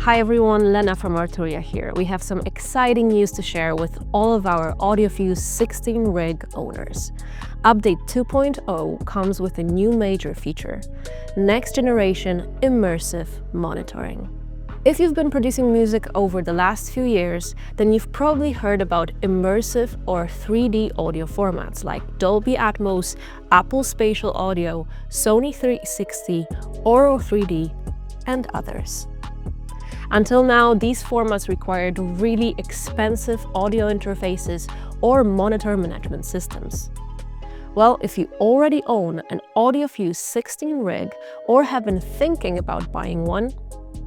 Hi everyone, Lena from Arturia here. We have some exciting news to share with all of our AudioFuse 16Rig owners. Update 2.0 comes with a new major feature: next generation immersive monitoring. If you've been producing music over the last few years, then you've probably heard about immersive or 3D audio formats like Dolby Atmos, Apple Spatial Audio, Sony 360, Oro 3D, and others. Until now, these formats required really expensive audio interfaces or monitor management systems. Well, if you already own an AudioFuse 16Rig or have been thinking about buying one,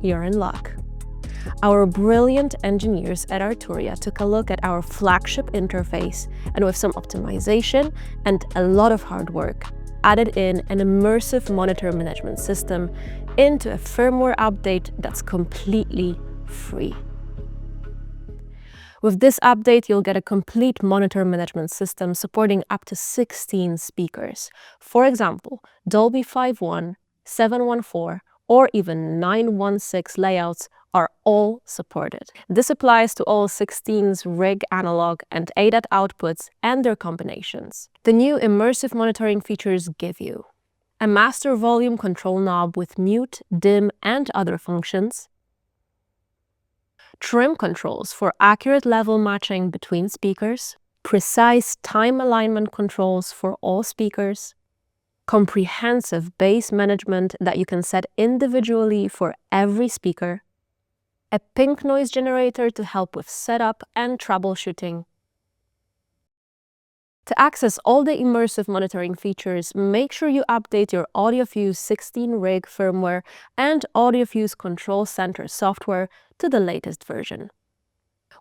you're in luck. Our brilliant engineers at Arturia took a look at our flagship interface and with some optimization and a lot of hard work, added in an immersive monitor management system into a firmware update that's completely free. With this update, you'll get a complete monitor management system supporting up to 16 speakers. For example, Dolby 5.1, 7.1.4, or even 9.1.6 layouts are all supported. This applies to all 16's rig analog and ADAT outputs and their combinations. The new immersive monitoring features give you a master volume control knob with mute, dim, and other functions, trim controls for accurate level matching between speakers, precise time alignment controls for all speakers, comprehensive bass management that you can set individually for every speaker, a pink noise generator to help with setup and troubleshooting. To access all the immersive monitoring features, make sure you update your AudioFuse 16Rig firmware and AudioFuse Control Center software to the latest version.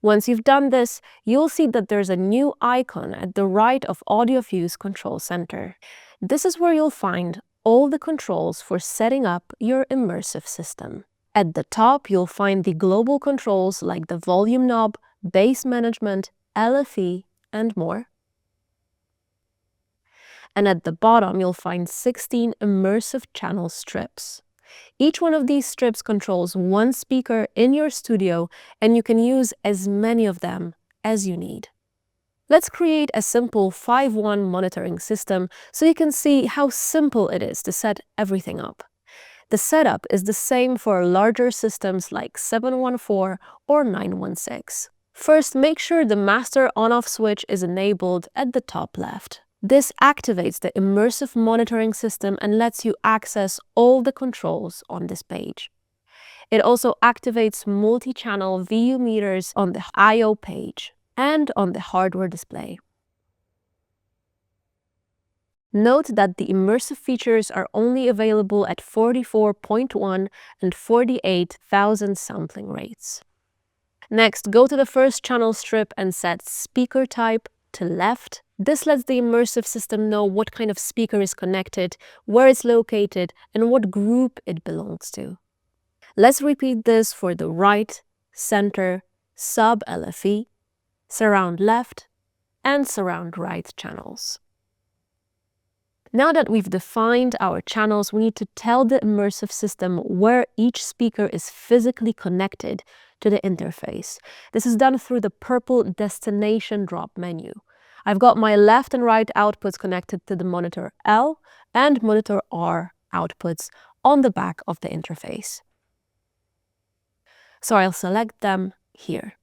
Once you've done this, you'll see that there's a new icon at the right of AudioFuse Control Center. This is where you'll find all the controls for setting up your immersive system. At the top, you'll find the global controls like the volume knob, bass management, LFE, and more. And at the bottom, you'll find 16 immersive channel strips. Each one of these strips controls one speaker in your studio, and you can use as many of them as you need. Let's create a simple 5.1 monitoring system so you can see how simple it is to set everything up. The setup is the same for larger systems like 7.1.4 or 9.1.6. First, make sure the master on-off switch is enabled at the top left. This activates the immersive monitoring system and lets you access all the controls on this page. It also activates multi-channel VU meters on the I/O page and on the hardware display. Note that the immersive features are only available at 44.1 and 48,000 sampling rates. Next, go to the first channel strip and set speaker type to left. This lets the immersive system know what kind of speaker is connected, where it's located, and what group it belongs to. Let's repeat this for the right, center, sub-LFE, surround left, and surround right channels. Now that we've defined our channels, we need to tell the immersive system where each speaker is physically connected to the interface. This is done through the purple destination drop menu. I've got my left and right outputs connected to the monitor L and monitor R outputs on the back of the interface. So I'll select them here.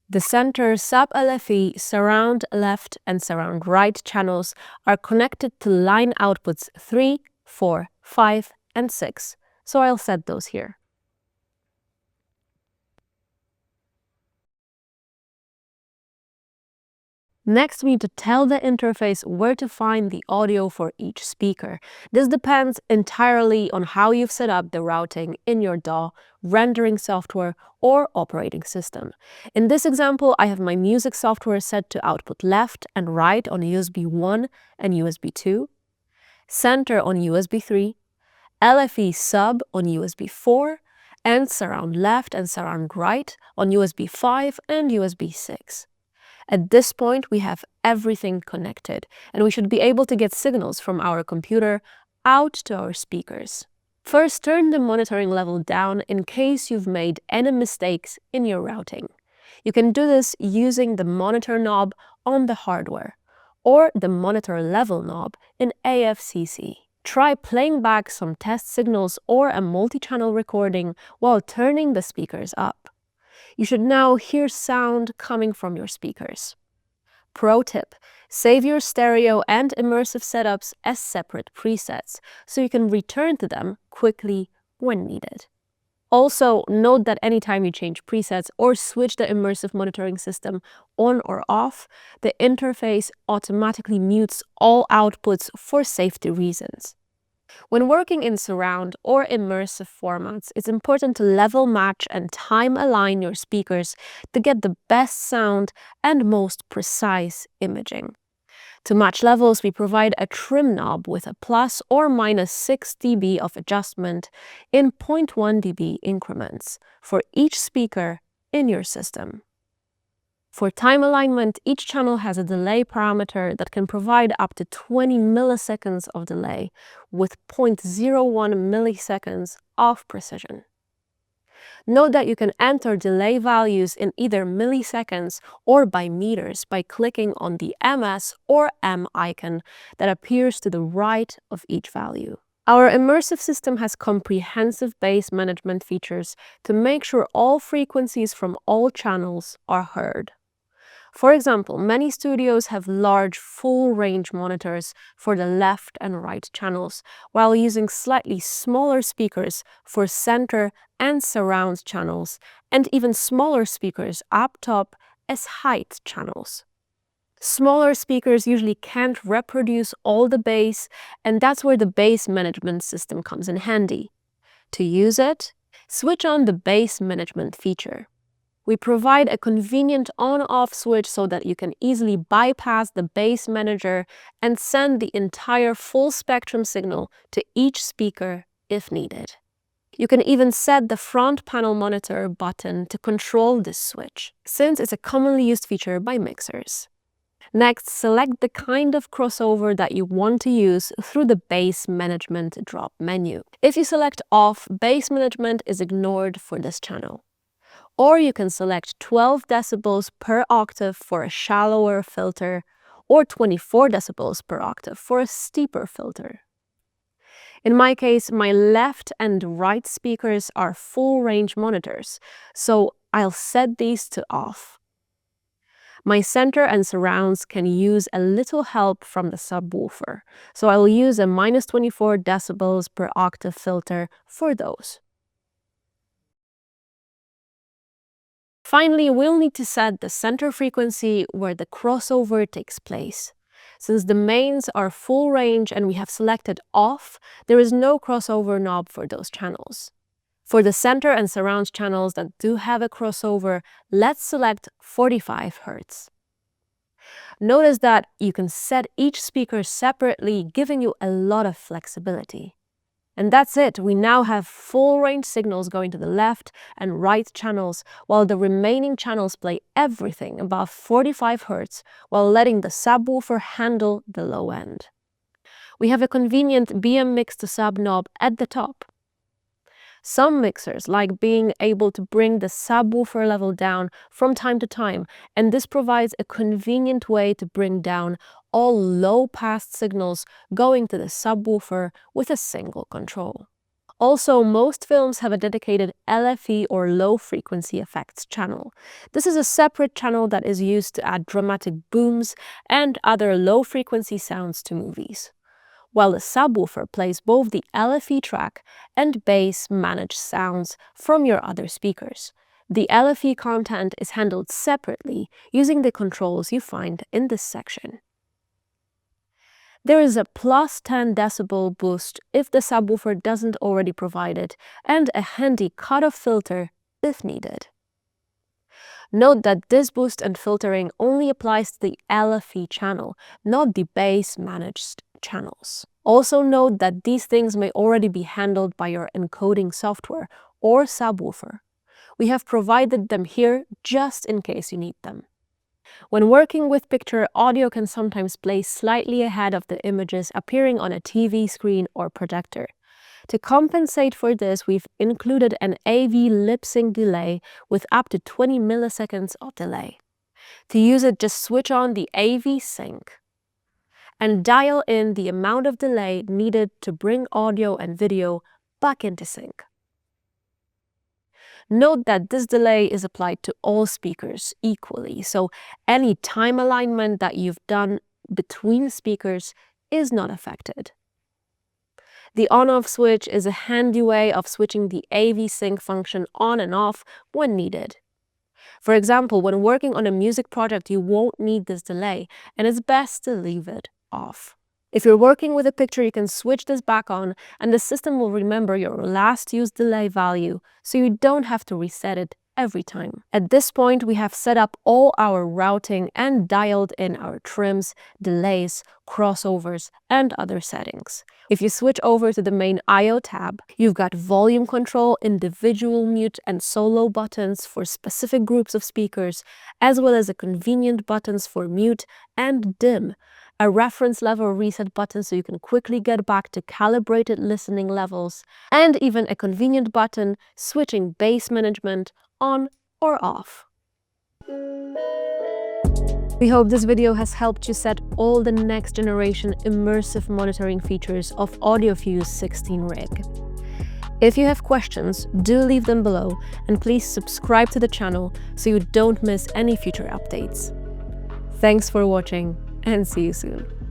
The center, sub-LFE, surround left, and surround right channels are connected to line outputs 3, 4, 5, and 6, so I'll set those here. Next, we need to tell the interface where to find the audio for each speaker. This depends entirely on how you've set up the routing in your DAW, rendering software, or operating system. In this example, I have my music software set to output left and right on USB 1 and USB 2, center on USB 3, LFE sub on USB 4, and surround left and surround right on USB 5 and USB 6. At this point, we have everything connected, and we should be able to get signals from our computer out to our speakers. First, turn the monitoring level down in case you've made any mistakes in your routing. You can do this using the monitor knob on the hardware or the monitor level knob in AFCC. Try playing back some test signals or a multi-channel recording while turning the speakers up. You should now hear sound coming from your speakers. Pro tip: save your stereo and immersive setups as separate presets so you can return to them quickly when needed. Also, note that anytime you change presets or switch the immersive monitoring system on or off, the interface automatically mutes all outputs for safety reasons. When working in surround or immersive formats, it's important to level match and time align your speakers to get the best sound and most precise imaging. To match levels, we provide a trim knob with a plus or minus 6 dB of adjustment in 0.1 dB increments for each speaker in your system. For time alignment, each channel has a delay parameter that can provide up to 20 milliseconds of delay with 0.01 milliseconds of precision. Note that you can enter delay values in either milliseconds or by meters by clicking on the MS or M icon that appears to the right of each value. Our immersive system has comprehensive bass management features to make sure all frequencies from all channels are heard. For example, many studios have large full-range monitors for the left and right channels, while using slightly smaller speakers for center and surround channels, and even smaller speakers up top as height channels. Smaller speakers usually can't reproduce all the bass, and that's where the bass management system comes in handy. To use it, switch on the bass management feature. We provide a convenient on-off switch so that you can easily bypass the bass manager and send the entire full spectrum signal to each speaker if needed. You can even set the front panel monitor button to control this switch, since it's a commonly used feature by mixers. Next, select the kind of crossover that you want to use through the bass management drop menu. If you select off, bass management is ignored for this channel. Or you can select 12 decibels per octave for a shallower filter, or 24 decibels per octave for a steeper filter. In my case, my left and right speakers are full-range monitors, so I'll set these to off. My center and surrounds can use a little help from the subwoofer, so I will use a minus 24 decibels per octave filter for those. Finally, we'll need to set the center frequency where the crossover takes place. Since the mains are full range and we have selected off, there is no crossover knob for those channels. For the center and surround channels that do have a crossover, let's select 45 Hz. Notice that you can set each speaker separately, giving you a lot of flexibility. And that's it. We now have full range signals going to the left and right channels, while the remaining channels play everything above 45 Hz while letting the subwoofer handle the low end. We have a convenient BM mix to sub knob at the top. Some mixers like being able to bring the subwoofer level down from time to time, and this provides a convenient way to bring down all low-pass signals going to the subwoofer with a single control. Also, most films have a dedicated LFE or low-frequency effects channel. This is a separate channel that is used to add dramatic booms and other low-frequency sounds to movies, while the subwoofer plays both the LFE track and bass managed sounds from your other speakers. The LFE content is handled separately using the controls you find in this section. There is a plus 10 decibel boost if the subwoofer doesn't already provide it, and a handy cutoff filter if needed. Note that this boost and filtering only applies to the LFE channel, not the bass managed channels. Also note that these things may already be handled by your encoding software or subwoofer. We have provided them here just in case you need them. When working with picture, audio can sometimes play slightly ahead of the images appearing on a TV screen or projector. To compensate for this, we've included an AV lip sync delay with up to 20 milliseconds of delay. To use it, just switch on the AV sync and dial in the amount of delay needed to bring audio and video back into sync. Note that this delay is applied to all speakers equally, so any time alignment that you've done between speakers is not affected. The on-off switch is a handy way of switching the AV sync function on and off when needed. For example, when working on a music project, you won't need this delay, and it's best to leave it off. If you're working with a picture, you can switch this back on, and the system will remember your last used delay value, so you don't have to reset it every time. At this point, we have set up all our routing and dialed in our trims, delays, crossovers, and other settings. If you switch over to the main I/O tab, you've got volume control, individual mute and solo buttons for specific groups of speakers, as well as a convenient buttons for mute and dim, a reference level reset button so you can quickly get back to calibrated listening levels, and even a convenient button switching bass management on or off. We hope this video has helped you set all the next generation immersive monitoring features of AudioFuse 16Rig. If you have questions, do leave them below, and please subscribe to the channel so you don't miss any future updates. Thanks for watching, and see you soon.